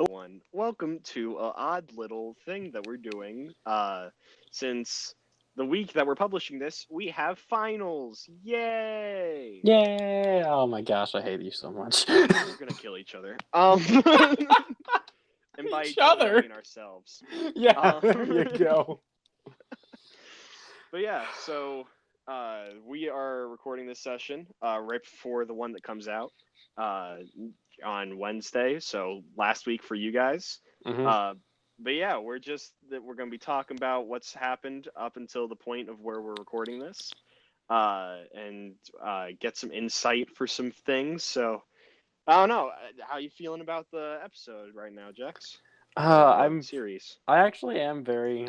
One. Welcome to an odd little thing that we're doing. Since the week that we're publishing this, we have finals. Yay! Yay! Oh my gosh, I hate you so much. We're gonna kill each other. And by each other, I mean ourselves. Yeah, there you go. But yeah, so we are recording this session right before the one that comes out on Wednesday. So last week for you guys. But yeah, we're going to be talking about what's happened up until the point of where we're recording this, and get some insight for some things. So I don't know, how you feeling about the episode right now, Jex? I'm series. I actually am very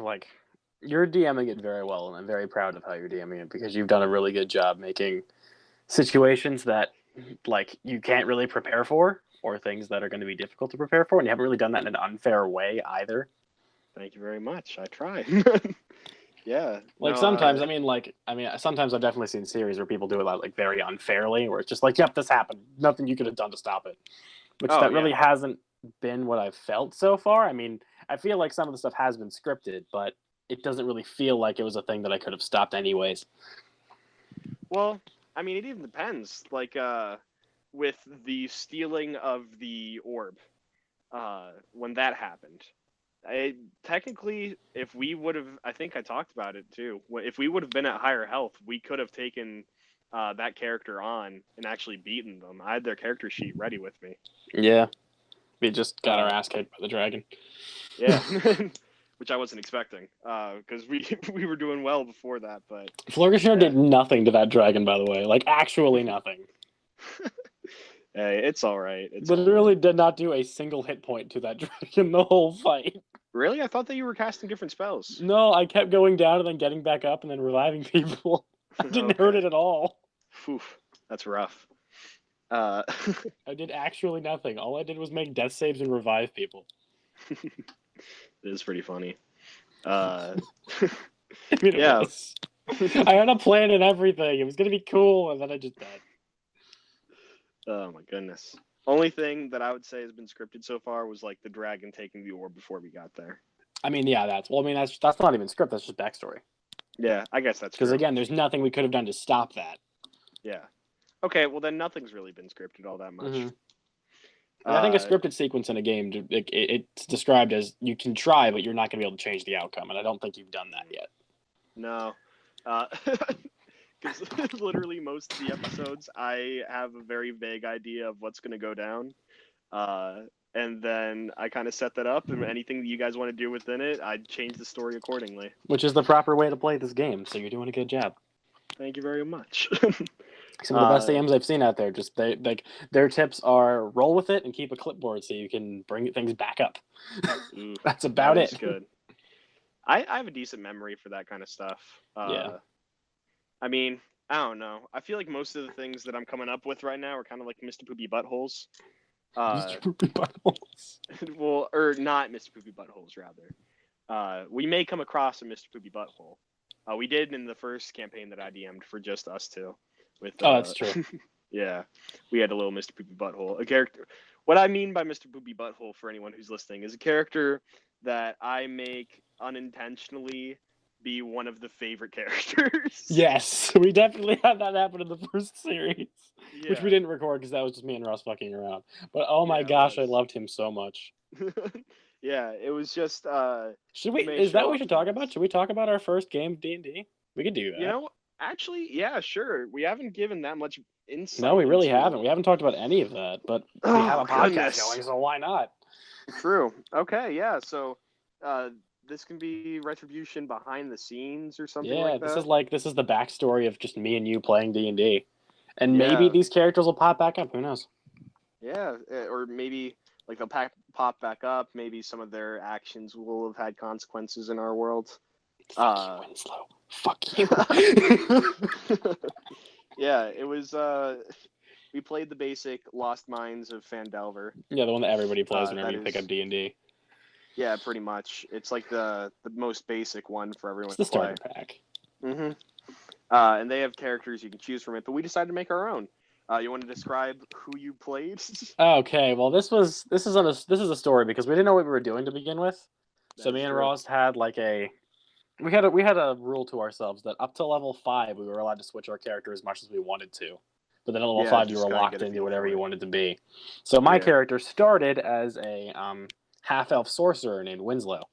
you're DMing it very well, and I'm very proud of how you're DMing it because you've done a really good job making situations that you can't really prepare for, or things that are going to be difficult to prepare for, and you haven't really done that in an unfair way either. Thank you very much. I try. Yeah. Sometimes, sometimes I've definitely seen series where people do it very unfairly, where it's just yep, this happened. Nothing you could have done to stop it. Which really hasn't been what I've felt so far. I mean, I feel like some of the stuff has been scripted, but it doesn't really feel like it was a thing that I could have stopped anyways. Well, I mean, it even depends. With the stealing of the orb, when that happened, technically, if we would have, I think I talked about it too. If we would have been at higher health, we could have taken that character on and actually beaten them. I had their character sheet ready with me. Yeah. We just got our ass kicked by the dragon. Yeah. Which I wasn't expecting, because we were doing well before that. But Florgashner did nothing to that dragon, by the way. Actually nothing. Hey, it's all right. Literally did not do a single hit point to that dragon the whole fight. Really? I thought that you were casting different spells. No, I kept going down and then getting back up and then reviving people. I didn't hurt it at all. Oof, that's rough. I did actually nothing. All I did was make death saves and revive people. It is pretty funny. I had a plan and everything. It was going to be cool, and then I just died. Oh my goodness. Only thing that I would say has been scripted so far was the dragon taking the orb before we got there. I mean, yeah, that's not even script. That's just backstory. Yeah, I guess that's because again, there's nothing we could have done to stop that. Yeah. Okay, well then nothing's really been scripted all that much. Mm-hmm. I think a scripted sequence in a game, it's described as you can try, but you're not going to be able to change the outcome, and I don't think you've done that yet. No. Because literally most of the episodes, I have a very vague idea of what's going to go down. And then I kind of set that up, and anything that you guys want to do within it, I change the story accordingly. Which is the proper way to play this game, so you're doing a good job. Thank you very much. Some of the best AMs I've seen out there, just their tips are roll with it and keep a clipboard so you can bring things back up. That's about it. Good. I have a decent memory for that kind of stuff. Yeah. I mean, I don't know. I feel like most of the things that I'm coming up with right now are kind of like Mr. Poopy Buttholes. Mr. Poopy Buttholes. Well, or not Mr. Poopy Buttholes, rather. We may come across a Mr. Poopy Butthole. We did in the first campaign that I DM'd for just us two. That's true. Yeah, we had a little Mr. Poopy Butthole. A character. What I mean by Mr. Poopy Butthole, for anyone who's listening, is a character that I make unintentionally be one of the favorite characters. Yes, we definitely had that happen in the first series, which we didn't record because that was just me and Ross fucking around. But oh my gosh, I loved him so much. Yeah, it was just. Should we? Is that what we should talk about? Should we talk about our first game of D&D? We could do that. Actually, yeah, sure. We haven't given that much insight. No, we really haven't. We haven't talked about any of that, but we have a podcast going, so why not? True. Okay, yeah. So, this can be Retribution behind the scenes or something like that. Yeah, this is the backstory of just me and you playing D&D. And maybe these characters will pop back up. Who knows? Yeah, or maybe they'll pop back up. Maybe some of their actions will have had consequences in our world. Fuck you, Winslow. Fuck you. Yeah, it was. We played the basic Lost Mines of Phandelver. Yeah, the one that everybody plays whenever you pick up D&D. Yeah, pretty much. It's the most basic one for everyone. It's the starter pack. Mm-hmm. And they have characters you can choose from it, but we decided to make our own. You want to describe who you played? Okay, well, this is a story because we didn't know what we were doing to begin with. So me and Ross had we had a rule to ourselves that up to level 5 we were allowed to switch our character as much as we wanted to, but then at level 5 you were locked into whatever you wanted to be. So my character started as a half-elf sorcerer named Winslow,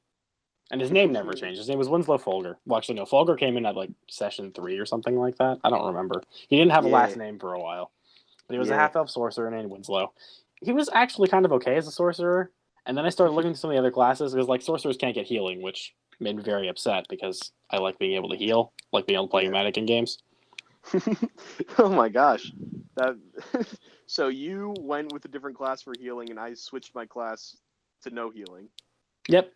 and his name never changed. His name was Winslow Folger. Well, actually, no, Folger came in at like session 3 or something like that. I don't remember. He didn't have a last name for a while, but he was a half-elf sorcerer named Winslow. He was actually kind of okay as a sorcerer, and then I started looking at some of the other classes because like sorcerers can't get healing, which made me very upset because I like being able to heal, like being able to play medic in games. Oh my gosh, that. So you went with a different class for healing, and I switched my class to no healing. Yep.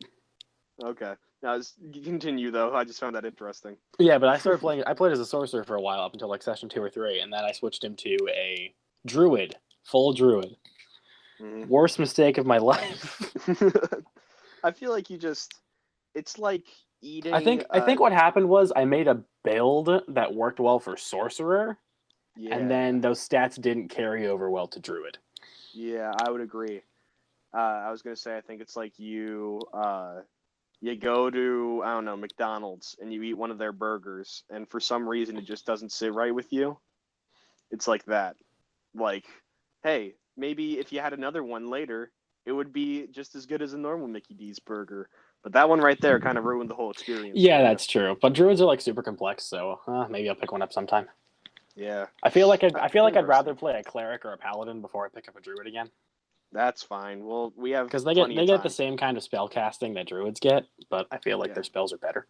Okay. Now continue though. I just found that interesting. Yeah, but I played as a sorcerer for a while up until like session 2 or 3, and then I switched him to a druid, full druid. Mm-hmm. Worst mistake of my life. I feel like it's like eating. I think what happened was I made a build that worked well for sorcerer, and then those stats didn't carry over well to druid. Yeah, I would agree. I was gonna say I think it's like you go to, I don't know, McDonald's and you eat one of their burgers, and for some reason it just doesn't sit right with you. It's like that. Like, hey, maybe if you had another one later, it would be just as good as a normal Mickey D's burger. But that one right there kind of ruined the whole experience. Yeah, that's true. But druids are like super complex, so maybe I'll pick one up sometime. Yeah. I feel like I'd rather play a cleric or a paladin before I pick up a druid again. That's fine. Well, we have because they get the same kind of spell casting that druids get, but I feel like their spells are better.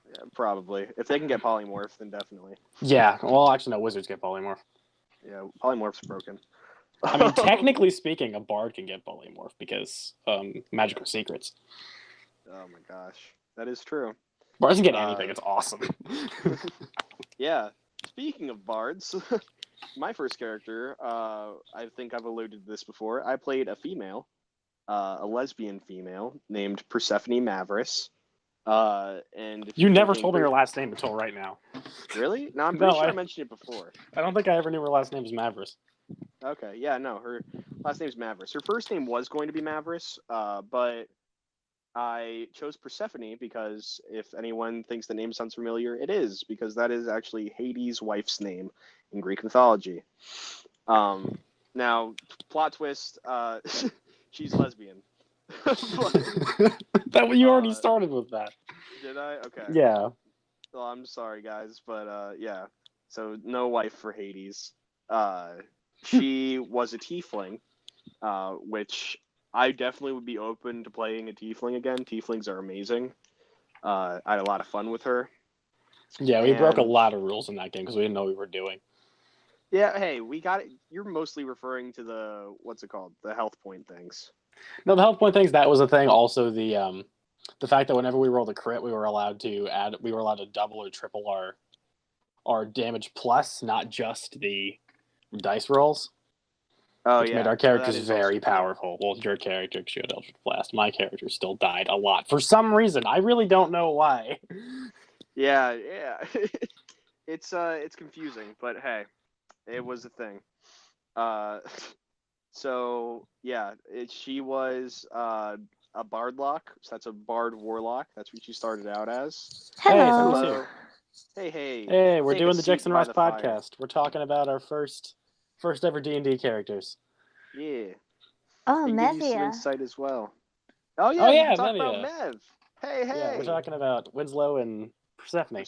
Yeah, probably. If they can get polymorph, then definitely. Yeah. Well, actually, no. Wizards get polymorph. Yeah, polymorph's broken. I mean, technically speaking, a bard can get polymorph because magical secrets. Oh my gosh, that is true. Bards can get anything. It's awesome. Yeah. Speaking of bards, my first character, I think I've alluded to this before. I played a female, a lesbian female named Persephone Mavris. And you never told me her last name until right now. Really? No, I'm pretty sure I mentioned it before. I don't think I ever knew her last name was Mavris. Okay, yeah, no, her last name's Mavris. Her first name was going to be Mavris, but I chose Persephone because if anyone thinks the name sounds familiar, it is, because that is actually Hades' wife's name in Greek mythology. Now, plot twist, she's lesbian. That you already started with that. Did I? Okay. Yeah. Well, I'm sorry, guys, but yeah. So no wife for Hades. She was a tiefling, which I definitely would be open to playing a tiefling again. Tieflings are amazing. I had a lot of fun with her. Yeah, we broke a lot of rules in that game because we didn't know what we were doing. Yeah, hey, we got it. You're mostly referring to the, what's it called? The health point things. No, the health point things, that was a thing. Also, the fact that whenever we rolled a crit, we were allowed to double or triple our damage plus, not just the dice rolls. Oh, which made our characters very powerful. Well, your character showed Eldritch Blast. My character still died a lot for some reason. I really don't know why. Yeah. It's confusing, but hey, it was a thing. So yeah, she was a bardlock. So that's a bard warlock. That's what she started out as. Hello. Hey. Hey, we're doing the Jex&Ross podcast. We're talking about our first ever D&D characters. Yeah. Oh, Mev. Give you some insight as well. Oh yeah, we can talk about Mev. Hey. Yeah, we're talking about Winslow and Persephone.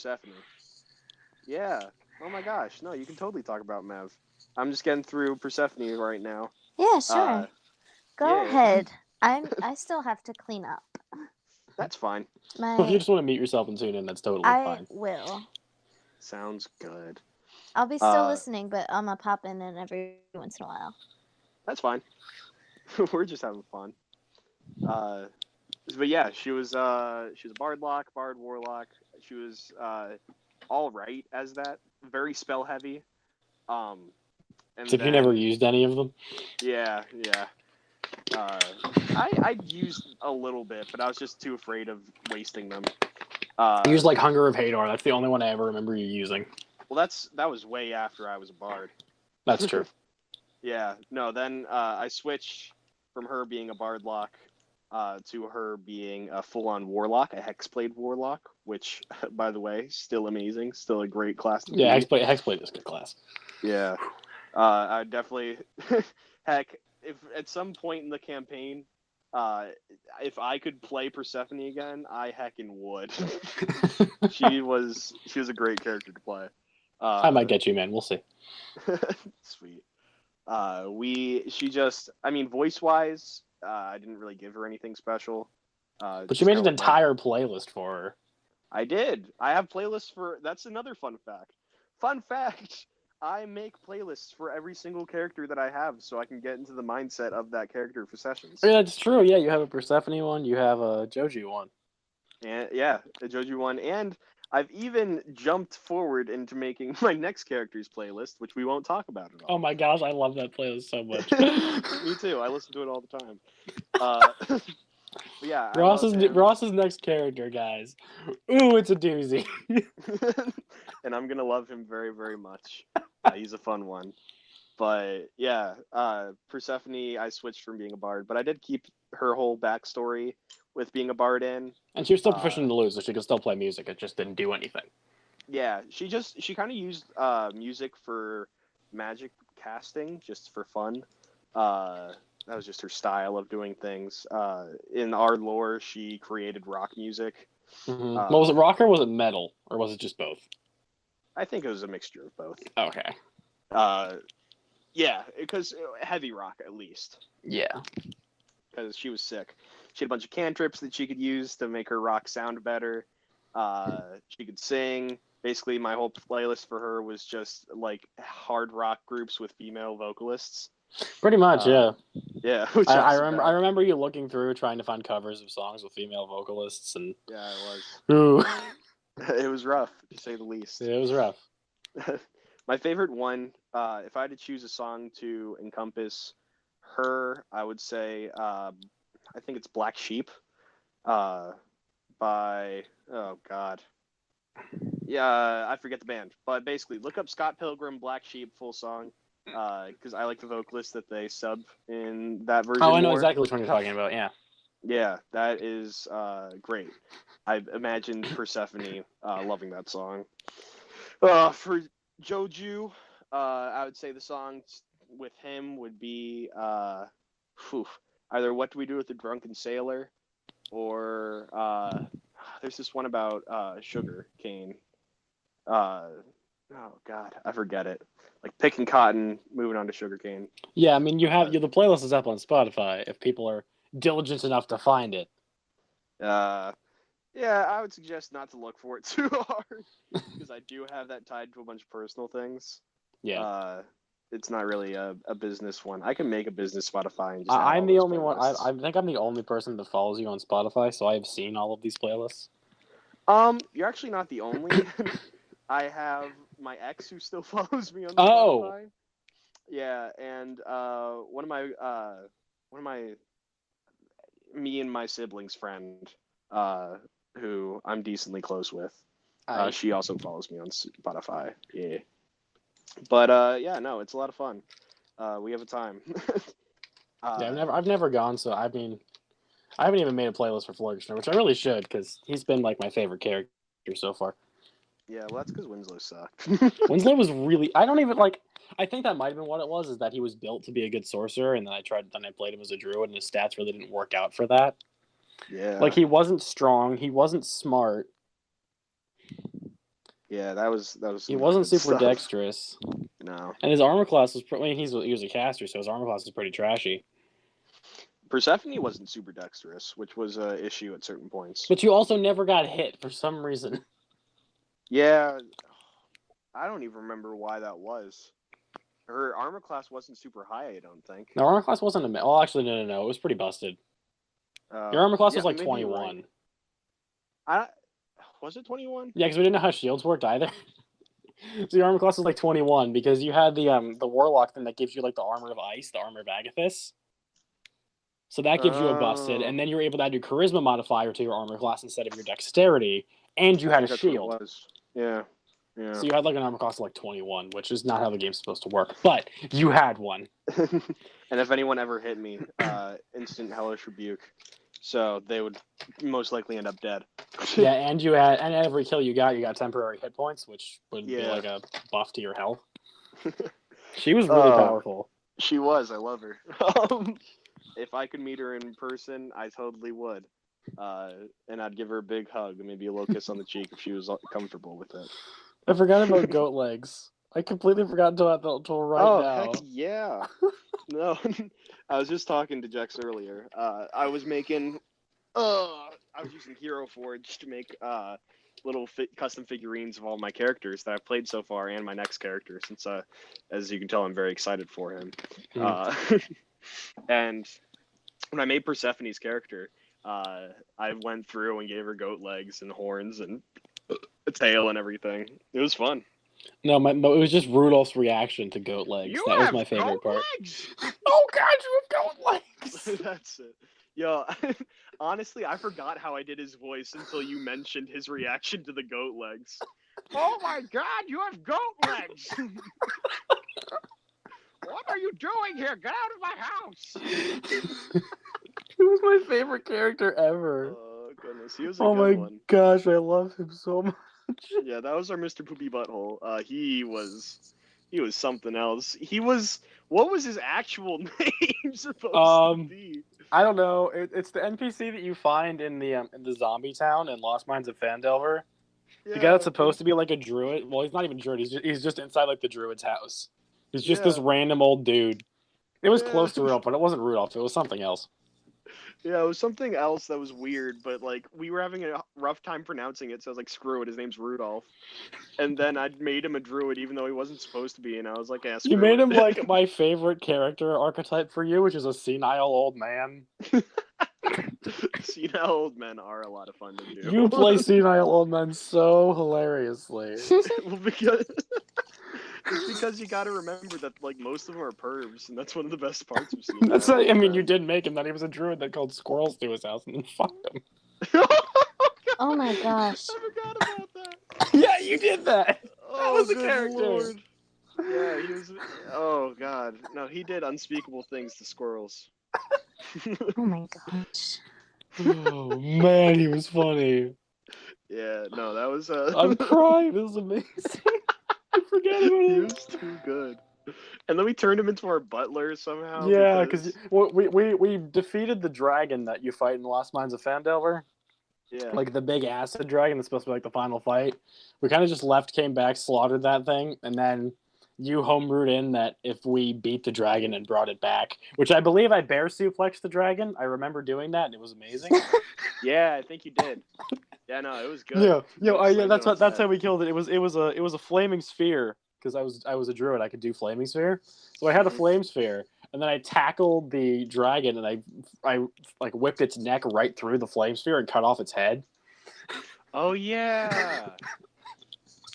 Yeah. Oh my gosh. No, you can totally talk about Mev. I'm just getting through Persephone right now. Yeah, sure. Go ahead. I still have to clean up. That's fine. If you just want to mute yourself and tune in, that's totally fine. I will. Sounds good. I'll be still listening, but I'm gonna pop in every once in a while. That's fine. We're just having fun. But yeah, she was a bard warlock. She was all right as that. Very spell heavy. So have you never used any of them? Yeah. I used a little bit, but I was just too afraid of wasting them. You used like Hunger of Hadar. That's the only one I ever remember you using. Well, that was way after I was a bard. That's true. Yeah, no, then I switched from her being a Bardlock to her being a full-on Warlock, a Hexblade Warlock, which, by the way, still amazing, still a great class to Yeah, be. Hexblade is a good class. Yeah, I definitely, heck, if at some point in the campaign, if I could play Persephone again, I heckin' would. She was a great character to play. I might get you, man. We'll see. Sweet. I mean, voice wise, I didn't really give her anything special. But you made an entire playlist for her. I did. I have playlists that's another fun fact. Fun fact, I make playlists for every single character that I have so I can get into the mindset of that character for sessions. Yeah, that's true. Yeah, you have a Persephone one, you have a Joji one. And yeah, a Joji one, and I've even jumped forward into making my next character's playlist, which we won't talk about at all. Oh my gosh, I love that playlist so much. Me too. I listen to it all the time. Yeah, Ross's next character, guys. Ooh, it's a doozy. And I'm gonna love him very, very much. He's a fun one. But yeah, Persephone, I switched from being a bard, but I did keep her whole backstory with being a bard in. And she was still proficient in the lute, so she could still play music. It just didn't do anything. Yeah, she kind of used music for magic casting, just for fun. That was just her style of doing things. In our lore, she created rock music. Mm-hmm. Well, was it rock or was it metal? Or was it just both? I think it was a mixture of both. Okay. Yeah, because heavy rock at least. Yeah. Because she was sick. She had a bunch of cantrips that she could use to make her rock sound better. She could sing. Basically, my whole playlist for her was just like hard rock groups with female vocalists. Pretty much, yeah. Yeah. I remember you looking through trying to find covers of songs with female vocalists, and yeah, it was. Ooh. It was rough, to say the least. Yeah, it was rough. My favorite one, if I had to choose a song to encompass her, I would say, I think it's Black Sheep, by, oh God. Yeah, I forget the band, but basically, look up Scott Pilgrim, Black Sheep, full song, because I like the vocalist that they sub in that version. Oh, I know exactly which one you're talking about, yeah. Yeah, that is great. I imagined Persephone loving that song. For Joju, I would say the songs with him would be either What Do We Do with the Drunken Sailor, or there's this one about sugar cane. Oh God, I forget it. Like picking cotton, moving on to sugar cane. Yeah, I mean, the playlist is up on Spotify if people are diligent enough to find it. Yeah, I would suggest not to look for it too hard because I do have that tied to a bunch of personal things. Yeah. It's not really a business one. I can make a business Spotify and just I'm the only one. I think I'm the only person that follows you on Spotify, so I've seen all of these playlists. You're actually not the only. I have my ex who still follows me on Spotify. Yeah, and one of my me and my siblings' friend, who I'm decently close with. She also follows me on Spotify. Yeah. But yeah, no, it's a lot of fun. We have a time. Yeah, I've never gone, so I mean, I haven't even made a playlist for Florishner, which I really should, because he's been like my favorite character so far. Yeah, well, that's because Winslow sucked. Winslow was really. I don't even like. I think that might have been what it was. Is that he was built to be a good sorcerer, and then I played him as a druid, and his stats really didn't work out for that. Yeah. Like he wasn't strong. He wasn't smart. Yeah, that was. He wasn't super dexterous. No. And his armor class was. I mean, he was a caster, so his armor class was pretty trashy. Persephone wasn't super dexterous, which was an issue at certain points. But you also never got hit for some reason. Yeah, I don't even remember why that was. Her armor class wasn't super high, I don't think. No, armor class wasn't a... Oh, actually, no. It was pretty busted. Your armor class was like 21. Right. Was it 21? Yeah, because we didn't know how shields worked either. So your armor class was like 21 because you had the warlock thing that gives you like the armor of ice, the armor of Agathis. So that gives you a busted, and then you're able to add your charisma modifier to your armor class instead of your dexterity, and you had a shield. Yeah. Yeah. So you had like an armor cost of like 21, which is not how the game's supposed to work. But you had one. And if anyone ever hit me, instant hellish rebuke. So they would most likely end up dead. Yeah, and every kill you got temporary hit points, which would be like a buff to your health. She was really powerful. She was. I love her. If I could meet her in person, I totally would. And I'd give her a big hug and maybe a little kiss on the cheek if she was comfortable with it. I forgot about goat legs. I completely forgot until right now. Oh, heck yeah. No, I was just talking to Jex earlier. I was making... I was using Hero Forge to make little custom figurines of all my characters that I've played so far and my next character, since, as you can tell, I'm very excited for him. And when I made Persephone's character, I went through and gave her goat legs and horns and a tail and everything. It was fun. No, it was just Rudolph's reaction to goat legs. That was my favorite part. Legs! Oh God, you have goat legs! That's it. Yo, honestly, I forgot how I did his voice until you mentioned his reaction to the goat legs. Oh my God, you have goat legs! What are you doing here? Get out of my house! He was my favorite character ever. Oh goodness, he was a good one. Oh my gosh, I love him so much. Yeah, that was our Mr. Poopy Butthole. He was something else. What was his actual name supposed to be? I don't know. It's the NPC that you find in the zombie town in Lost Mines of Phandelver. Yeah, the guy that's supposed to be like a druid. Well, he's not even a druid. He's just inside like the druid's house. He's just this random old dude. It was close to Rudolph, but it wasn't Rudolph. It was something else. Yeah, it was something else that was weird, but like we were having a rough time pronouncing it, so I was like, screw it, his name's Rudolph. And then I made him a druid even though he wasn't supposed to be, and I was like, screw You made him it. like my favorite character archetype for you, which is a senile old man. Senile old men are a lot of fun to do. You play senile old men so hilariously. Well, because you got to remember that like most of them are pervs, and that's one of the best parts of senile. That's not, I mean, you did make him that he was a druid that called squirrels to his house and then fucked him. Oh my gosh! I forgot about that. Yeah, you did that. That was the good character. Lord. Yeah, he was. Oh God, no, he did unspeakable things to squirrels. Oh my gosh! Oh man, he was funny. Yeah, no, that was. I'm crying. This is amazing. I forgot about it. He was too good. And then we turned him into our butler somehow. Yeah, because we defeated the dragon that you fight in Lost Mines of Phandelver. Yeah. Like the big acid dragon that's supposed to be like the final fight. We kind of just left, came back, slaughtered that thing, and then you homebrewed in that if we beat the dragon and brought it back, which I believe I bear suplexed the dragon. I remember doing that, and it was amazing. Yeah, I think you did. Yeah, no, it was good. Yeah, that's how we killed it. It was a flaming sphere because I was a druid. I could do flaming sphere, so I had a flame sphere, and then I tackled the dragon and I like whipped its neck right through the flame sphere and cut off its head. Oh yeah.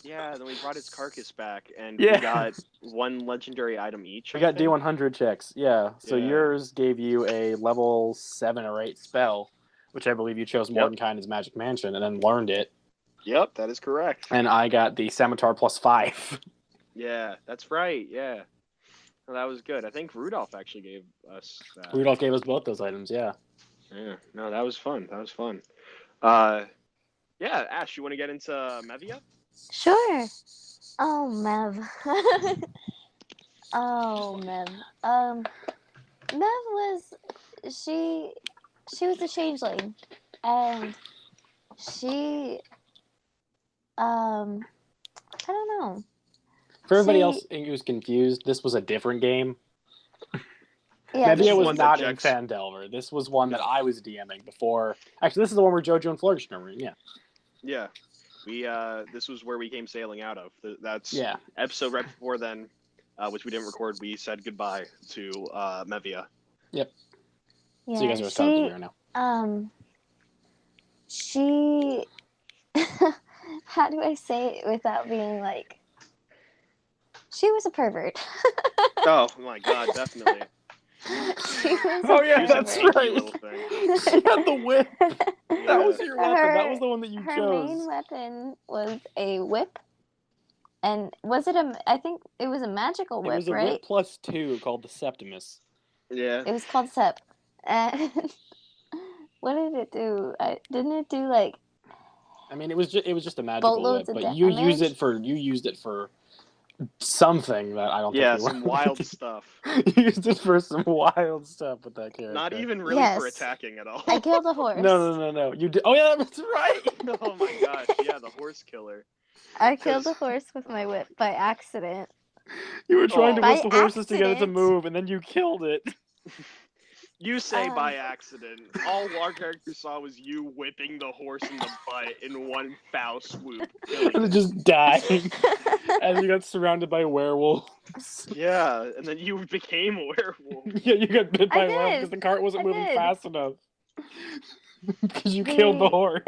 Yeah, then we brought its carcass back, and we got one legendary item each. We got D100 checks, so yours gave you a level 7 or 8 spell, which I believe you chose Mordenkainen's Magic Mansion, and then learned it. Yep, that is correct. And I got the Scimitar +5. Yeah, that's right, yeah. Well, that was good. I think Rudolph actually gave us that. Rudolph gave us both those items, yeah. Yeah, no, that was fun. Yeah, Ash, you want to get into Mevia? Sure. Oh, Mev. Oh, Mev. Mev was she was a changeling, and she I don't know. For everybody else who's confused, this was a different game. Yeah, Mevia was not in Phandelver. This was one that I was DMing before. Actually, this is the one where Jojo and Flourish are in. Yeah. Yeah. We this was where we came sailing out of. That's episode right before then, which we didn't record. We said goodbye to Mevia. Yep. Yeah, so you guys are talking right now. She how do I say it without being like, she was a pervert. Oh my God, definitely. That's right. She had the whip. That was your weapon. That was the one that you chose. Her main weapon was a whip, And was it I think it was a magical whip, It was a right? whip plus 2 called the Septimus. Yeah. It was called Sep. And what did it do? Didn't it do like I mean, it was just a magical whip, boatloads of but you used damage? it for something that I don't think you were. Some wild stuff. You used it for some wild stuff with that character. Not even really for Yes. attacking at all. I killed a horse. No. You did. Oh yeah, that's right. Oh my gosh, yeah, the horse killer. I killed a horse with my whip by accident. You were trying to By whip the horses to get it to accident. move, and then you killed it. You say by accident. All our characters saw was you whipping the horse in the butt in one foul swoop. And it just died. And you got surrounded by werewolves. Yeah, and then you became a werewolf. Yeah, you got bit by a werewolf did. because the cart wasn't I moving did. fast enough. Because you killed the horse.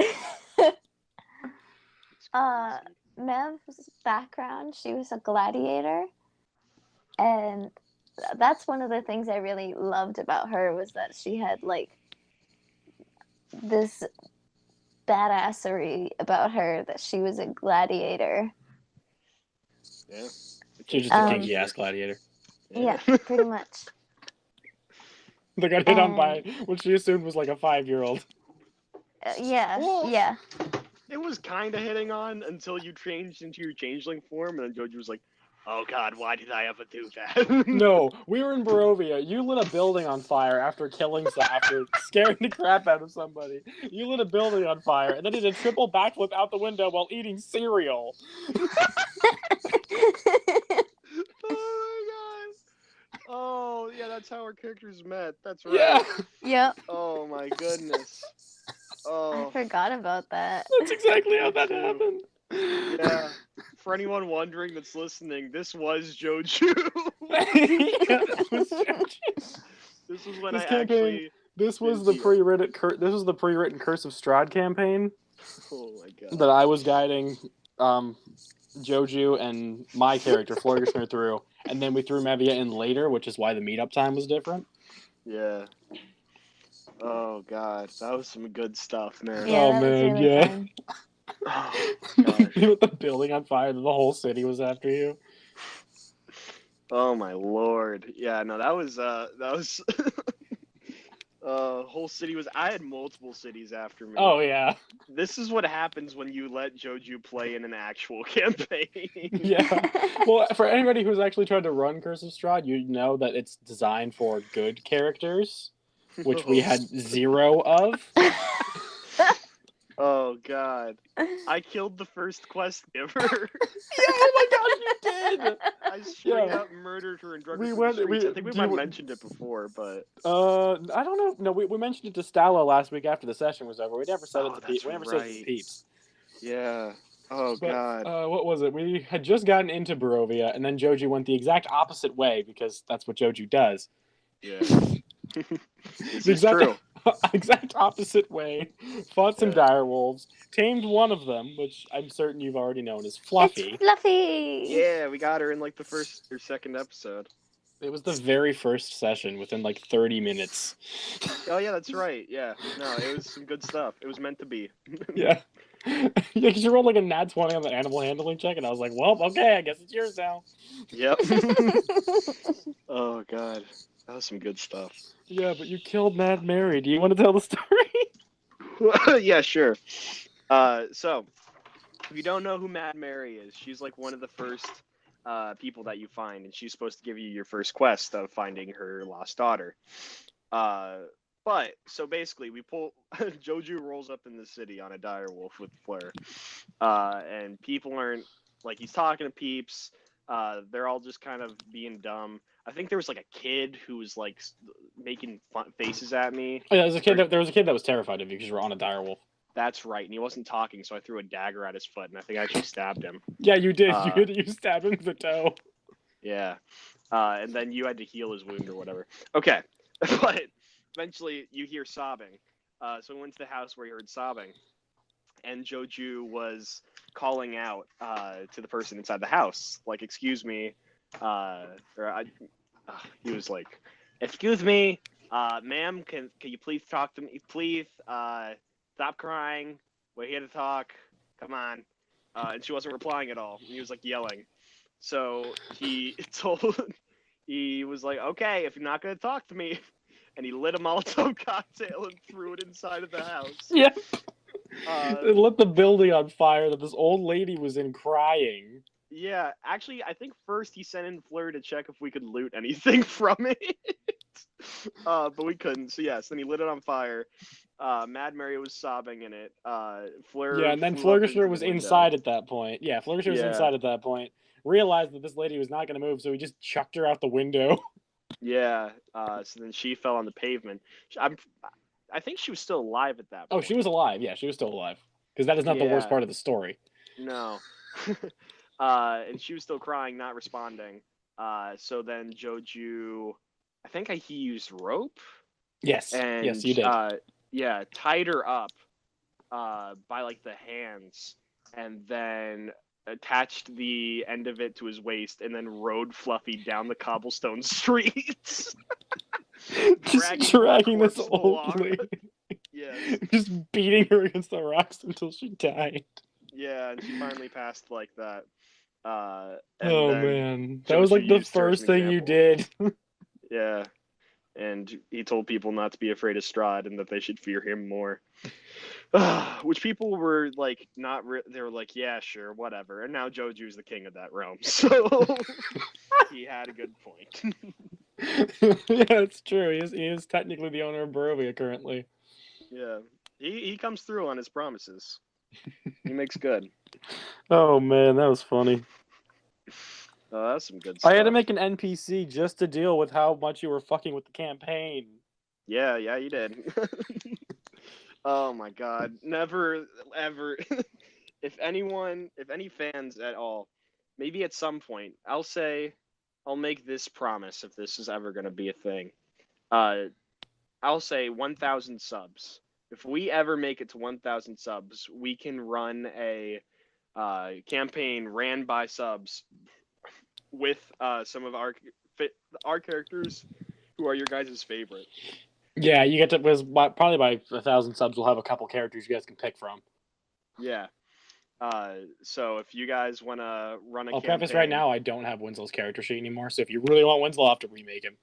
Mev's background, she was a gladiator. And that's one of the things I really loved about her, was that she had like this badassery about her, that she was a gladiator. Yeah. She was just a kinky ass gladiator. Yeah, pretty much. They got hit on by what she assumed was like a 5-year-old. Yeah, Well, yeah. It was kind of hitting on until you changed into your changeling form, and then Joji was like, "Oh God, why did I ever do that?" No, we were in Barovia. You lit a building on fire after scaring the crap out of somebody. You lit a building on fire, and then did a triple backflip out the window while eating cereal. Oh my God. Oh yeah, that's how our characters met. That's right. Yeah, Yep. Oh my goodness. Oh. I forgot about that. that's exactly how that happened. Yeah. For anyone wondering that's listening, this was Joju. Yeah, that was Joji. This was when This I campaign- actually. This was the pre-written Curse of Strahd campaign Oh my God. that I was guiding Joju and my character Florgishner through, and then we threw Mevia in later, which is why the meetup time was different. Yeah. Oh God, that was some good stuff, man. Yeah, Oh, that was man, really yeah. fun. Oh gosh. You lit the building on fire, and the whole city was after you. Oh my lord. Yeah, no, that was whole city was. I had multiple cities after me. Oh yeah, This is what happens when you let Joju play in an actual campaign. yeah. Well, for anybody who's actually tried to run Curse of Strahd, you know that it's designed for good characters, which we had 0 of. Oh God. I killed the first quest giver. Yeah, oh my gosh, you did! I straight Yeah. up murdered her and drug We her went- through the streets. we- I think we do might have you- mentioned it before, but I don't know. No, we mentioned it to Stalo last week after the session was over. We never said it to that's Peeps. We never said it to right. Peeps. yeah. Oh But, God. what was it? We had just gotten into Barovia, and then Joju went the exact opposite way, because that's what Joju does. Yeah. This The is true. exact opposite way. Fought some Yeah. direwolves, tamed one of them, which I'm certain you've already known as Fluffy. It's Fluffy. Yeah, we got her in like the first or second episode. It was the very first session within like 30 minutes. Oh yeah, that's right. Yeah. No, it was some good stuff. It was meant to be. Yeah. Yeah, because you rolled like a nat 20 on the animal handling check, and I was like, well, okay, I guess it's yours now. Yep. Oh God. That was some good stuff. Yeah, but you killed Mad Mary. Do you want to tell the story? Yeah, sure. So, if you don't know who Mad Mary is, she's like one of the first people that you find, and she's supposed to give you your first quest of finding her lost daughter. But so basically, we pull Joju rolls up in the city on a direwolf with Fleur, and people aren't like he's talking to peeps. They're all just kind of being dumb. I think there was like a kid who was like making fun faces at me. Oh, yeah, there was a kid that was terrified of you because you were on a direwolf. That's right, and he wasn't talking, so I threw a dagger at his foot, and I think I actually stabbed him. Yeah, you did. You stabbed him in the toe. Yeah, and then you had to heal his wound or whatever. Okay, but eventually you hear sobbing. So we went to the house where you heard sobbing, and Joju was calling out to the person inside the house, like, "Excuse me," he was like, "Excuse me, ma'am, can you please talk to me? Please, stop crying. We're here to talk. Come on." and she wasn't replying at all. And he was like yelling. So he was like, okay, if you're not gonna talk to me, and he lit a Molotov cocktail and threw it inside of the house. Yeah. They lit the building on fire that this old lady was in, crying. Yeah, actually, I think first he sent in Fleur to check if we could loot anything from it. But we couldn't. So yes, then he lit it on fire. Mad Mary was sobbing in it. Fleur. Yeah, and then Flurgisher was inside at that point. Yeah, Flurgisher was inside at that point. Realized that this lady was not going to move, so he just chucked her out the window. Yeah. So then she fell on the pavement. I think she was still alive at that point. Oh, she was alive. Yeah, she was still alive. Because that is not the worst part of the story. No. And she was still crying, not responding. So then Joju, I think he used rope. Yes. And, yes, you did. Tied her up by like the hands, and then attached the end of it to his waist, and then rode Fluffy down the cobblestone streets. Just dragging this old lady. Yeah. Just beating her against the rocks until she died. Yeah, and she finally passed like that. Oh man, that was like the first thing you did. Yeah, and he told people not to be afraid of Strahd and that they should fear him more. Which people were like, they were like, yeah, sure, whatever. And now Joju's the king of that realm, so he had a good point. Yeah, it's true. He is technically the owner of Barovia currently. Yeah, he comes through on his promises. He makes good. Oh man, that was funny. Oh, that's some good stuff. I had to make an NPC just to deal with how much you were fucking with the campaign. Yeah, you did. Oh my god. Never, ever. If any fans at all, maybe at some point, I'll make this promise if this is ever going to be a thing. I'll say 1,000 subs. If we ever make it to 1,000 subs, we can run a campaign ran by subs with some of our characters who are your guys' favorite. Yeah, you get to probably by 1,000 subs, we'll have a couple characters you guys can pick from. Yeah. So if you guys want to run a I'll campaign... preface right now, I don't have Winslow's character sheet anymore, so if you really want Winslow, I'll have to remake him.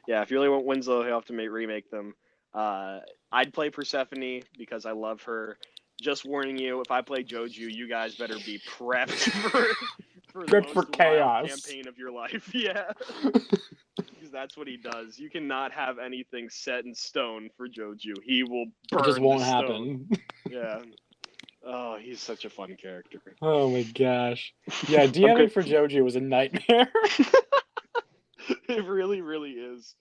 Yeah, if you really want Winslow, he'll have to remake them. I'd play Persephone because I love her. Just warning you, if I play Joju, you guys better be prepped for the most chaos campaign of your life. Yeah. Because that's what he does. You cannot have anything set in stone for Joju. He will burn. It just won't happen. Yeah. Oh, he's such a fun character. Oh my gosh. Yeah, DMing for Joju was a nightmare. It really, really is.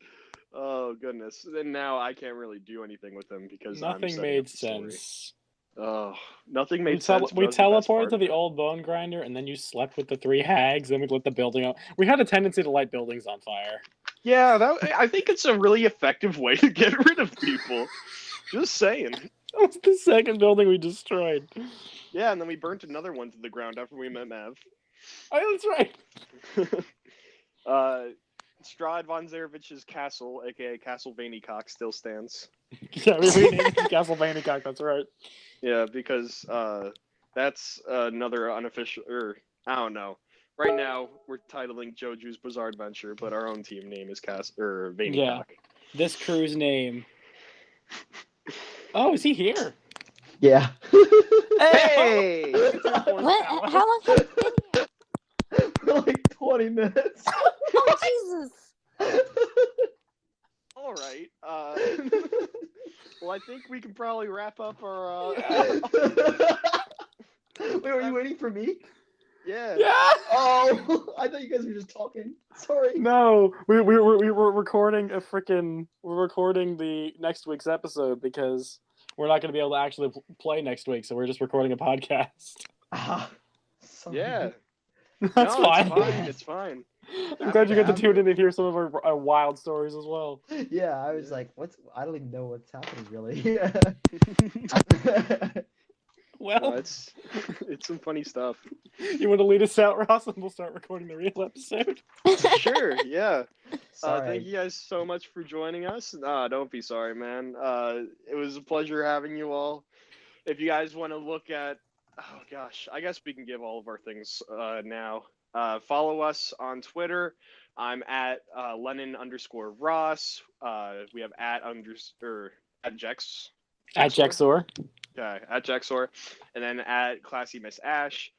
Oh goodness. And now I can't really do anything with him because nothing made sense. Oh, nothing made sense. We teleported to the old bone grinder, and then you slept with the 3 hags. Then we lit the building up. We had a tendency to light buildings on fire. Yeah, I think it's a really effective way to get rid of people. Just saying. That was the second building we destroyed. Yeah, and then we burnt another one to the ground after we met Mav. Oh, that's right. Strahd von Zarevich's castle, aka Castle Vainicock, still stands. Yeah, we named it Castle Vainicock, that's right. Yeah, because that's another unofficial, I don't know. Right now, we're titling Joju's Bizarre Adventure, but our own team name is Vainicock. Yeah, this crew's name. Oh, is he here? Yeah. Hey! What? How long have you been here? For like 20 minutes. Oh, Jesus. All right. Well, I think we can probably wrap up our... Wait, are you waiting for me? Yeah. Yeah. Oh, I thought you guys were just talking. Sorry. No, we were recording we're recording the next week's episode because we're not going to be able to actually play next week, so we're just recording a podcast. Sorry. Yeah. That's fine. It's fine. I'm glad you get to tune in and hear some of our wild stories as well. Yeah, I was like, I don't even know what's happening really. Well, it's some funny stuff. You want to lead us out, Ross, and we'll start recording the real episode? Sure, yeah. Sorry. Thank you guys so much for joining us. Don't be sorry, man. It was a pleasure having you all. If you guys want to look at Oh gosh, I guess we can give all of our things now. Follow us on Twitter. I'm at Lennon_Ross. We have at Jex. At Jex&Ross. Yeah, at Jex&Ross, and then at Classy Miss Ash.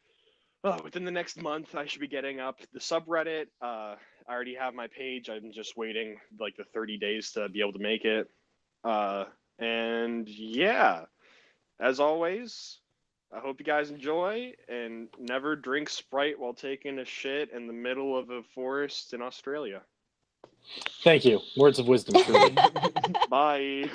Within the next month, I should be getting up the subreddit. I already have my page. I'm just waiting like the 30 days to be able to make it. And yeah, as always, I hope you guys enjoy, and never drink Sprite while taking a shit in the middle of a forest in Australia. Thank you. Words of wisdom, truly. Bye.